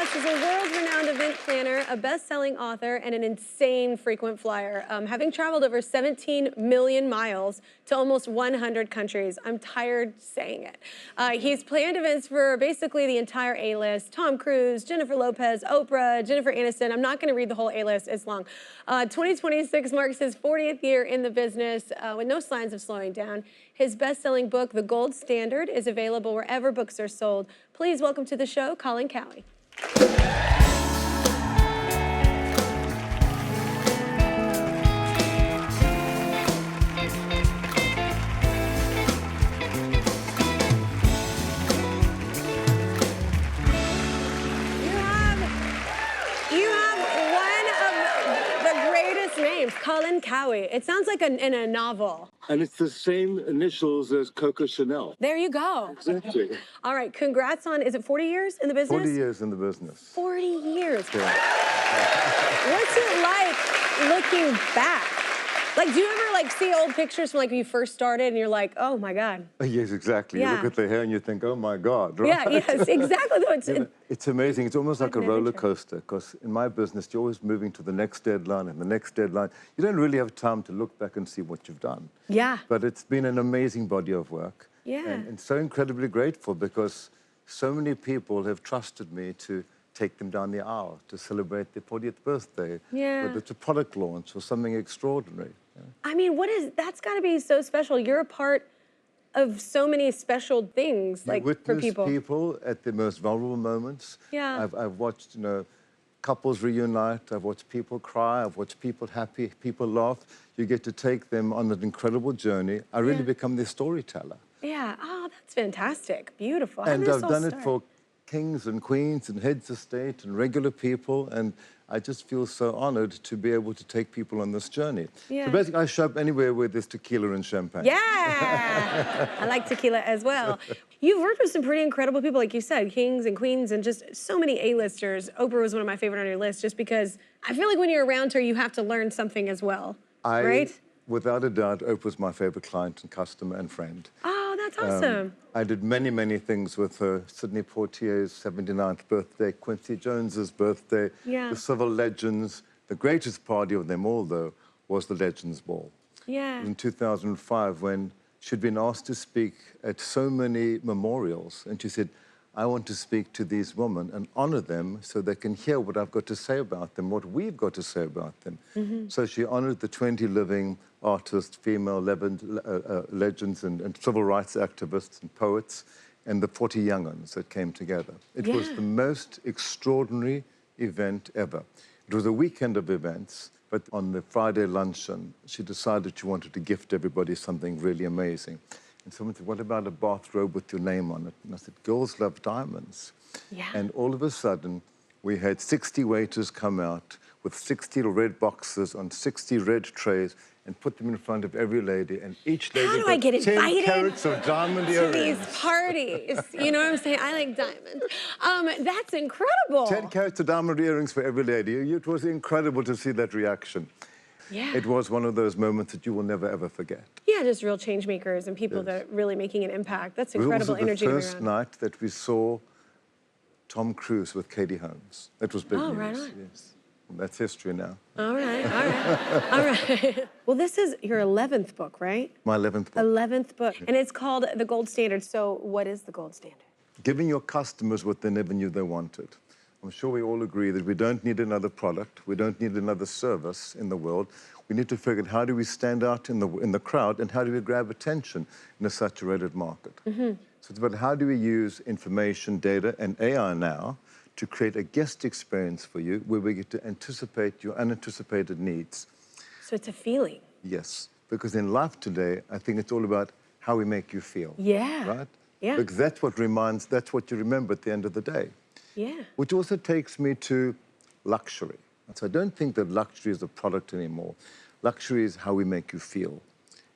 guest is a world-renowned event planner, a best-selling author, and an insane frequent flyer, having traveled over 17 million miles to almost 100 countries. I'm tired saying it. He's planned events for basically the entire A-list: Tom Cruise, Jennifer Lopez, Oprah, Jennifer Aniston. I'm not going to read the whole A-list, it's long. 2026 marks his 40th year in the business with no signs of slowing down. His best-selling book, The Gold Standard, is available wherever books are sold. Please welcome to the show, Colin Cowie. Colin Cowie. It sounds like in a novel. And it's the same initials as Coco Chanel. There you go. Exactly. All right, congrats on, is it 40 years in the business? 40 years in the business. 40 years. Yeah. What's it like looking back? Like, do you ever see old pictures from when you first started and you're like, oh my God? Yes, exactly. Yeah. You look at the hair and you think, oh my God, right? Yeah, yes, exactly. It's amazing. It's almost like a roller coaster, because in my business, you're always moving to the next deadline and the next deadline. You don't really have time to look back and see what you've done. Yeah. But it's been an amazing body of work. Yeah. And so incredibly grateful, because so many people have trusted me to take them down the aisle to celebrate their 40th birthday. Yeah. Whether it's a product launch or something extraordinary. Yeah. I mean, that's got to be so special. You're a part of so many special things, for people at their most vulnerable moments. Yeah. I've watched, couples reunite. I've watched people cry. I've watched people happy, people laugh. You get to take them on an incredible journey. I really become their storyteller. Yeah. Oh, that's fantastic. Beautiful. And I've done it for kings and queens and heads of state and regular people, and I just feel so honored to be able to take people on this journey. Yeah. So basically, I shop anywhere where there's tequila and champagne. Yeah! I like tequila as well. You've worked with some pretty incredible people, like you said, kings and queens, and just so many A-listers. Oprah was one of my favorite on your list, just because I feel like when you're around her, you have to learn something as well, right? Without a doubt, Oprah's my favorite client and customer and friend. Oh, that's awesome. I did many, many things with her. Sidney Poitier's 79th birthday, Quincy Jones's birthday, the civil legends. The greatest party of them all, though, was the Legends Ball. Yeah. In 2005, when she'd been asked to speak at so many memorials, and she said, I want to speak to these women and honor them so they can hear what I've got to say about them, what we've got to say about them. So she honored the 20 living artists, female legends and civil rights activists and poets, and the 40 young ones that came together. It was the most extraordinary event ever. It was a weekend of events, but on the Friday luncheon, she decided she wanted to gift everybody something really amazing. And someone said, what about a bathrobe with your name on it? And I said, girls love diamonds. Yeah. And all of a sudden, we had 60 waiters come out with 60 red boxes on 60 red trays and put them in front of every lady. And each lady got 10 carats of diamond earrings. These parties, you know what I'm saying? I like diamonds. That's incredible. 10 carats of diamond earrings for every lady. It was incredible to see that reaction. Yeah. It was one of those moments that you will never, ever forget. Yeah, just real change makers and people that are really making an impact. That's incredible energy. It was the first night that we saw Tom Cruise with Katie Holmes. That was big news. Right on. Yes. That's history now. All right, all right, all right. Well, this is your 11th book, right? My 11th book. 11th book. And it's called The Gold Standard. So what is The Gold Standard? Giving your customers what they never knew they wanted. I'm sure we all agree that we don't need another product, we don't need another service in the world. We need to figure out how do we stand out in the crowd and how do we grab attention in a saturated market. So it's about how do we use information, data, and AI now to create a guest experience for you where we get to anticipate your unanticipated needs. So it's a feeling. Yes, because in life today, I think it's all about how we make you feel. Yeah. Right? Yeah. Because that's what you remember at the end of the day. Yeah. Which also takes me to luxury. So I don't think that luxury is a product anymore. Luxury is how we make you feel.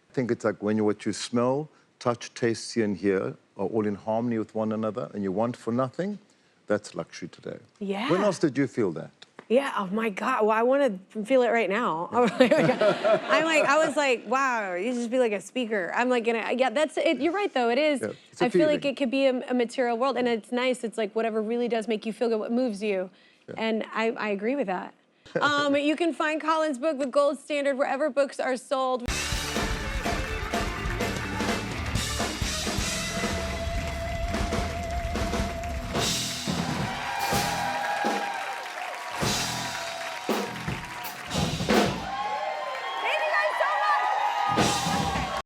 I think it's like when what you smell, touch, taste, see, and hear are all in harmony with one another and you want for nothing, that's luxury today. Yeah. When else did you feel that? Yeah, oh my God. Well, I want to feel it right now. I was like, wow, you just be like a speaker. I'm like, yeah, that's it. You're right, though. It is. Yeah, it's a I feel like feeling. it could be a material world, and it's nice. It's like whatever really does make you feel good, what moves you. Yeah. And I agree with that. You can find Colin's book, The Gold Standard, wherever books are sold.